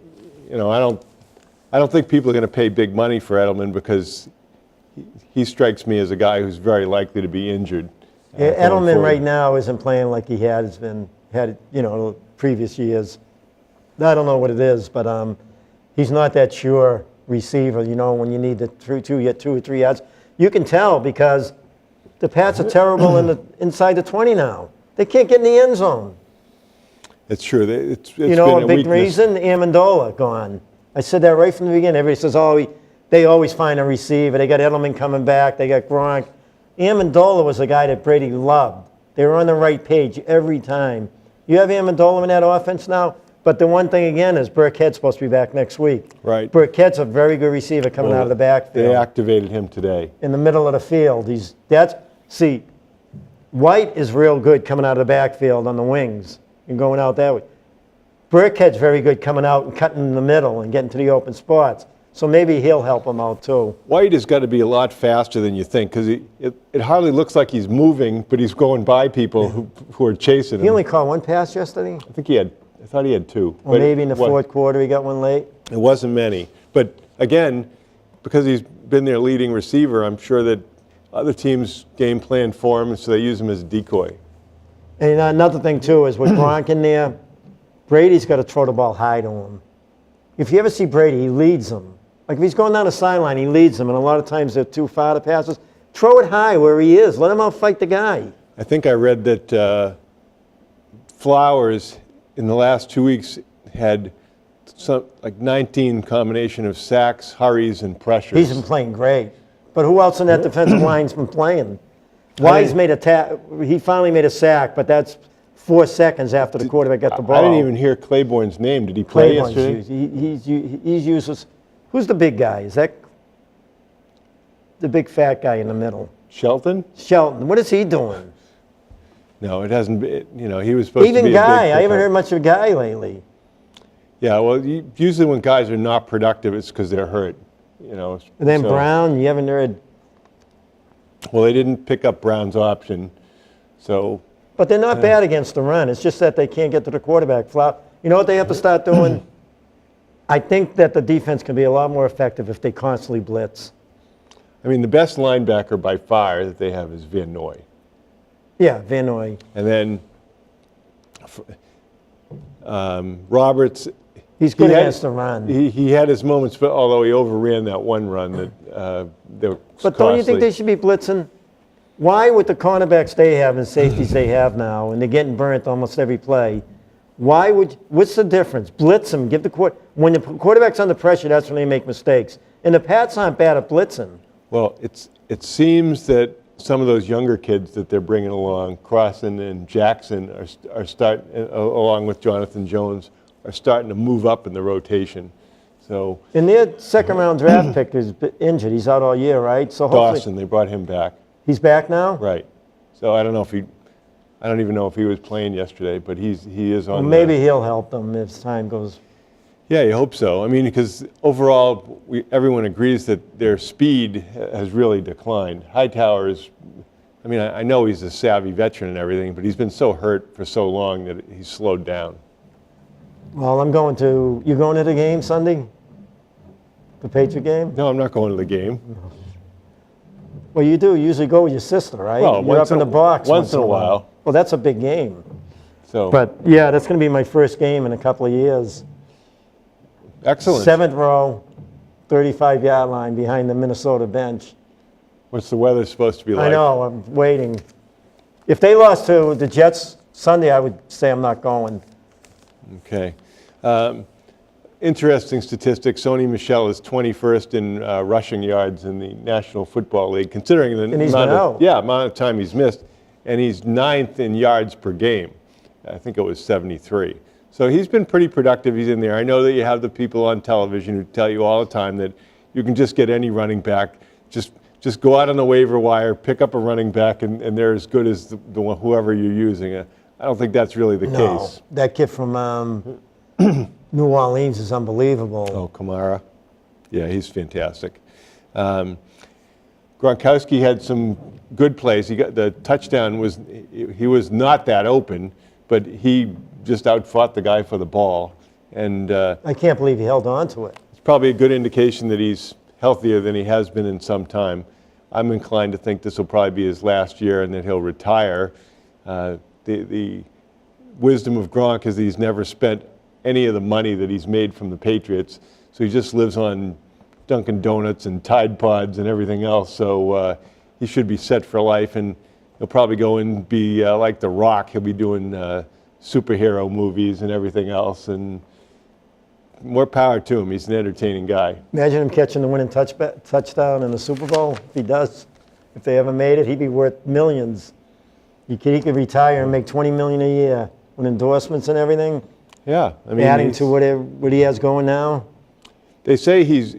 I don't think people are going to pay big money for Edelman because he strikes me as a guy who's very likely to be injured. Yeah, Edelman right now isn't playing like he had previous years. I don't know what it is, but he's not that sure receiver. When you need the two or 3 yards, you can tell because the Pats are terrible inside the 20 now. They can't get in the end zone. It's true. It's a been big weakness. reason. Amendola gone. I said that right from the beginning. Everybody says, they always find a receiver. They got Edelman coming back. They got Gronk. Amendola was a guy that Brady loved. They were on the right page every time. You have Amendola in that offense now, but the one thing again is Burkhead's supposed to be back next week. Right. Burkhead's a very good receiver coming out of the backfield. They activated him today. In the middle of the field. White is real good coming out of the backfield on the wings and going out that way. Burkhead's very good coming out and cutting in the middle and getting to the open spots. So maybe he'll help him out too. White has got to be a lot faster than you think because it hardly looks like he's moving, but he's going by people who are chasing him. He only caught one pass yesterday? I thought he had 2. Or maybe in the fourth quarter he got one late? It wasn't many. But again, because he's been their leading receiver, I'm sure that other teams game plan for him, so they use him as a decoy. And another thing too is with Gronk in there, Brady's got to throw the ball high to him. If you ever see Brady, he leads them. Like if he's going down the sideline, he leads them, and a lot of times they're too far to passes. Throw it high where he is. Let him outfight the guy. I think I read that Flowers in the last 2 weeks had 19 combination of sacks, hurries, and pressures. He's been playing great. But who else in that defensive line's been playing? Wise he finally made a sack, but that's 4 seconds after the quarterback got the ball. I didn't even hear Claiborne's name. Did he play yesterday? He's useless. Who's the big guy? Is that the big fat guy in the middle? Shelton? What is he doing? No, it hasn't been. He was supposed to be Even a Guy. big I haven't heard much of Guy lately. Yeah, well, usually when guys are not productive, it's because they're hurt. And then Brown, you haven't heard. Well, they didn't pick up Brown's option, so. But they're not bad against the run. It's just that they can't get to the quarterback. You know what they have to start doing? I think that the defense can be a lot more effective if they constantly blitz. I mean, the best linebacker by far that they have is Van Noy. Yeah, Van Noy. And then Roberts. He's good against the run. He had his moments, but although he overran that one run that was But costly. don't you think they should be blitzing? Why, with the cornerbacks they have and safeties they have now, and they're getting burnt almost every play, what's the difference? Blitz them. When the quarterback's under pressure, that's when they make mistakes. And the Pats aren't bad at blitzing. Well, it seems that some of those younger kids that they're bringing along, Crossan and Jackson, are starting, along with Jonathan Jones, are starting to move up in the rotation. So. And their second-round draft pick is injured. He's out all year, right? So Dawson, they brought him back. He's back now? Right. So I don't even know if he was playing yesterday, but he is on. Well, maybe he'll help them as time goes. Yeah, you hope so. I mean, because overall, everyone agrees that their speed has really declined. Hightower is, I know he's a savvy veteran and everything, but he's been so hurt for so long that he's slowed down. Well, you going to the game Sunday? The Patriot game? No, I'm not going to the game. Well, you do usually go with your sister, right? Well, You're up in the box once in a while. Well, that's a big game. So, But yeah, that's going to be my first game in a couple of years. excellent. 7th row, 35-yard line behind the Minnesota bench. What's the weather supposed to be like? I know, I'm waiting. If they lost to the Jets Sunday, I would say I'm not going. Okay. Interesting statistic. Sony Michel is 21st in rushing yards in the National Football League, considering the And he's been out. amount of time he's missed. And he's 9th in yards per game. I think it was 73. So he's been pretty productive. He's in there. I know that you have the people on television who tell you all the time that you can just get any running back. Just go out on the waiver wire, pick up a running back, and they're as good as the one, whoever you're using. I don't think that's really the case. That kid from New Orleans is unbelievable. Oh, Kamara. Yeah, he's fantastic. Gronkowski had some good plays. He got the touchdown he was not that open, but he just outfought the guy for the ball. And I can't believe he held on to it. it's probably a good indication that he's healthier than he has been in some time. I'm inclined to think this will probably be his last year and that he'll retire. The wisdom of Gronk is that he's never spent any of the money that he's made from the Patriots, so he just lives on Dunkin' Donuts and Tide Pods and everything else, so he should be set for life, and he'll probably go and be like The Rock. He'll be doing superhero movies and everything else, and more power to him. He's an entertaining guy. Imagine him catching the winning touchdown in the Super Bowl. If he does, if they ever made it, he'd be worth millions. He could retire and make $20 million a year with endorsements and everything. Yeah, I mean, adding to what he has going now. They say he's,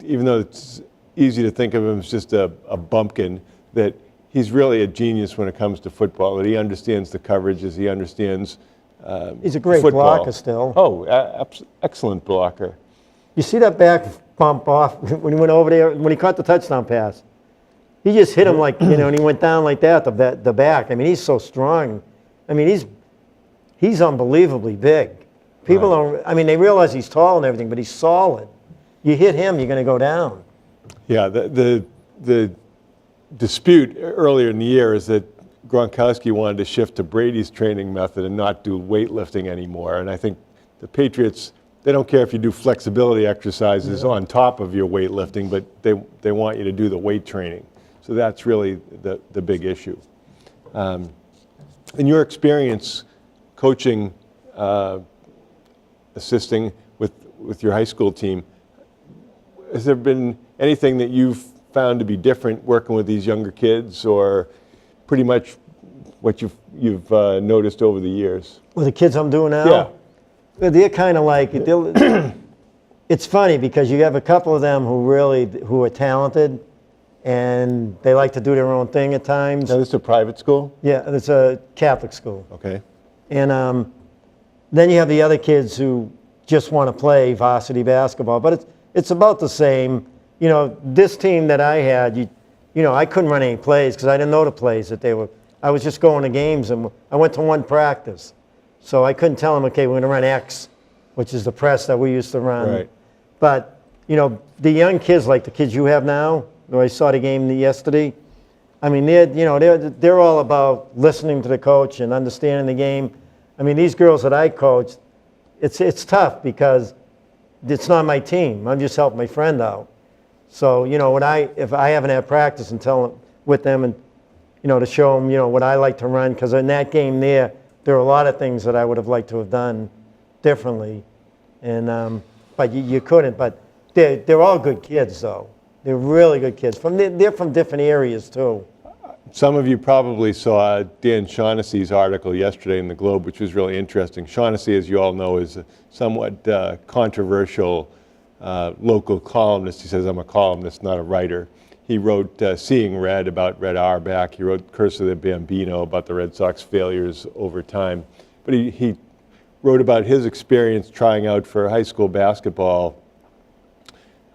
even though it's easy to think of him as just a bumpkin, that he's really a genius when it comes to football, that he understands the coverages, he understands He's a great football. blocker still. Oh, excellent blocker. You see that back bump off when he went over there, when he caught the touchdown pass? He just hit him like, and he went down like that, the back. I mean, he's so strong. I mean, he's unbelievably big. People don't, I mean, they realize he's tall and everything, but he's solid. You hit him, you're going to go down. Yeah, the dispute earlier in the year is that Gronkowski wanted to shift to Brady's training method and not do weightlifting anymore. And I think the Patriots, they don't care if you do flexibility exercises on top of your weightlifting, but they want you to do the weight training. So that's really the big issue. In your experience coaching, assisting with your high school team, has there been anything that you've found to be different working with these younger kids, or pretty much what you've noticed over the years? With the kids I'm doing now? Yeah. They're kind of like, it's funny because you have a couple of them who are talented, and they like to do their own thing at times. Now, this is a private school? Yeah, it's a Catholic school. Okay. And then you have the other kids who just want to play varsity basketball, but it's about the same. You know, this team that I had, you know, I couldn't run any plays because I didn't know the plays that they were. I was just going to games, and I went to one practice. So I couldn't tell them, okay, we're going to run X, which is the press that we used to run. Right. But, you know, the young kids, like the kids you have now, I saw the game yesterday, I mean, they're all about listening to the coach and understanding the game. I mean, these girls that I coached, it's tough because it's not my team. I'm just helping my friend out. So, you know, if I haven't had practice and tell them with them and, you know, to show them, you know, what I like to run, because in that game there are a lot of things that I would have liked to have done differently. And, but you couldn't. But they're all good kids, though. They're really good kids. They're from different areas, too. Some of you probably saw Dan Shaughnessy's article yesterday in the Globe, which was really interesting. Shaughnessy, as you all know, is a somewhat controversial local columnist. He says, I'm a columnist, not a writer. He wrote Seeing Red about Red Auerbach. He wrote Curse of the Bambino about the Red Sox failures over time. But he wrote about his experience trying out for high school basketball,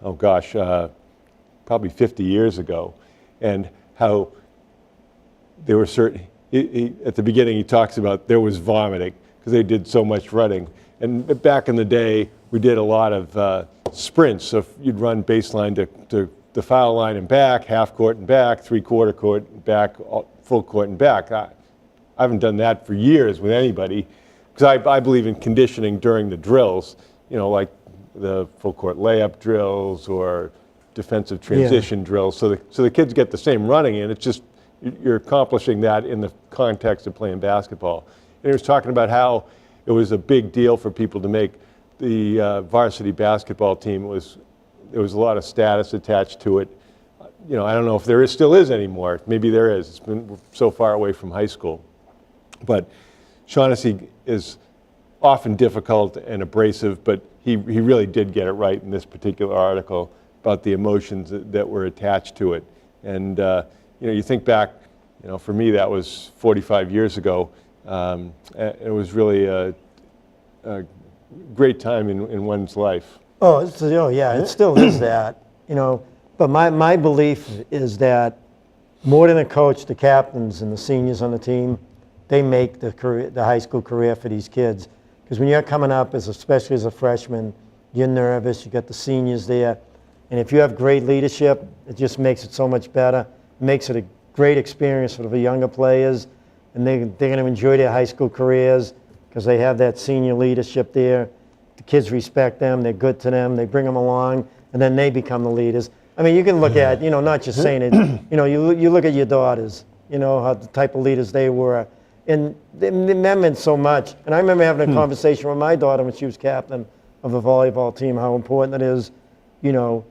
oh gosh, probably 50 years ago, and how there were certain, at the beginning he talks about there was vomiting because they did so much running. And back in the day, we did a lot of sprints. So you'd run baseline to the foul line and back, half court and back, three-quarter court and back, full court and back. I haven't done that for years with anybody, because I believe in conditioning during the drills, like the full court layup drills or defensive transition drills, so the kids get the same running in. It's just you're accomplishing that in the context of playing basketball. And he was talking about how it was a big deal for people to make the varsity basketball team. There was a lot of status attached to it. I don't know if there still is anymore. Maybe there is. It's been so far away from high school. But Shaughnessy is often difficult and abrasive, but he really did get it right in this particular article about the emotions that were attached to it. And you think back, for me that was 45 years ago. It was really a great time in one's life. Yeah, it still is that. But my belief is that more than a coach, the captains and the seniors on the team, they make the high school career for these kids. Because when you're coming up, especially as a freshman, you're nervous, you got the seniors there. And if you have great leadership, it just makes it so much better. It makes it a great experience for the younger players. And they're going to enjoy their high school careers because they have that senior leadership there. The kids respect them, they're good to them, they bring them along, and then they become the leaders. I mean, you can look at, not just saying it, you look at your daughters, how the type of leaders they were. And that meant so much. And I remember having a conversation with my daughter when she was captain of the volleyball team, how important it is, for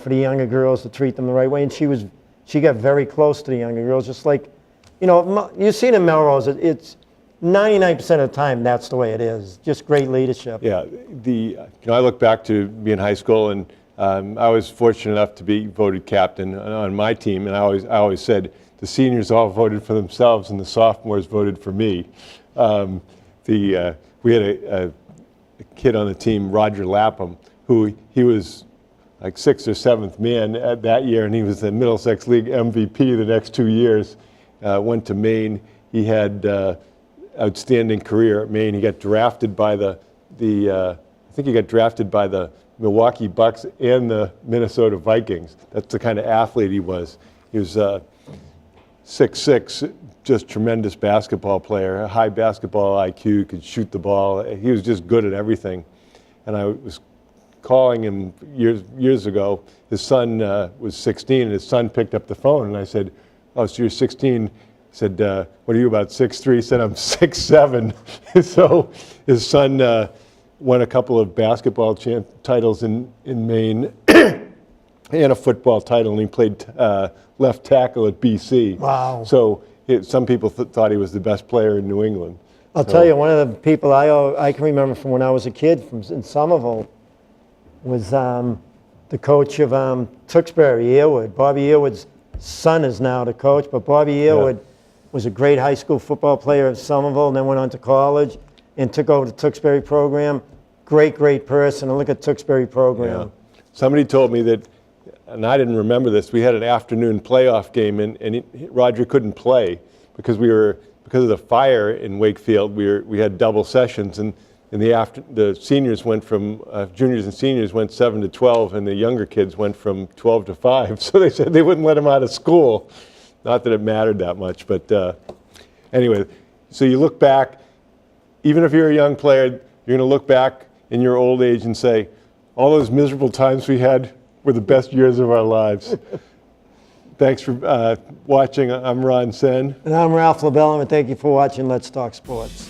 the younger girls to treat them the right way. And she got very close to the younger girls, just like, you see it in Melrose, it's 99% of the time that's the way it is, just great leadership. Yeah, I look back to being in high school, and I was fortunate enough to be voted captain on my team, and I always said the seniors all voted for themselves and the sophomores voted for me. We had a kid on the team, Roger Lapham, who he was like 6th or 7th man that year, and he was the Middlesex League MVP the next 2 years. Went to Maine. He had outstanding career at Maine. He got drafted by I think he got drafted by the Milwaukee Bucks and the Minnesota Vikings. That's the kind of athlete he was. He was 6'6", just tremendous basketball player, a high basketball IQ, could shoot the ball. He was just good at everything. And I was calling him years ago. His son was 16, and his son picked up the phone, and I said, "Oh, so you're 16?" He said, "What are you, about 6'3"? He said, "I'm 6'7". So his son won a couple of basketball titles in Maine and a football title, and he played left tackle at BC. Wow. So some people thought he was the best player in New England. I'll tell you, one of the people I can remember from when I was a kid in Somerville was the coach of Tewksbury, Earwood. Bobby Earwood's son is now the coach, but Bobby Earwood was a great high school football player at Somerville and then went on to college and took over the Tewksbury program. Great person. And look at Tewksbury program. Yeah. Somebody told me that, and I didn't remember this, we had an afternoon playoff game, and Roger couldn't play because of the fire in Wakefield. We had double sessions, and the seniors went from juniors and seniors went 7 to 12, and the younger kids went from 12 to 5. So they said they wouldn't let him out of school. Not that it mattered that much, but anyway. So you look back, even if you're a young player, you're going to look back in your old age and say, all those miserable times we had were the best years of our lives. Thanks for watching. I'm Ron Sen. And I'm Ralph LaBelle, and thank you for watching Let's Talk Sports.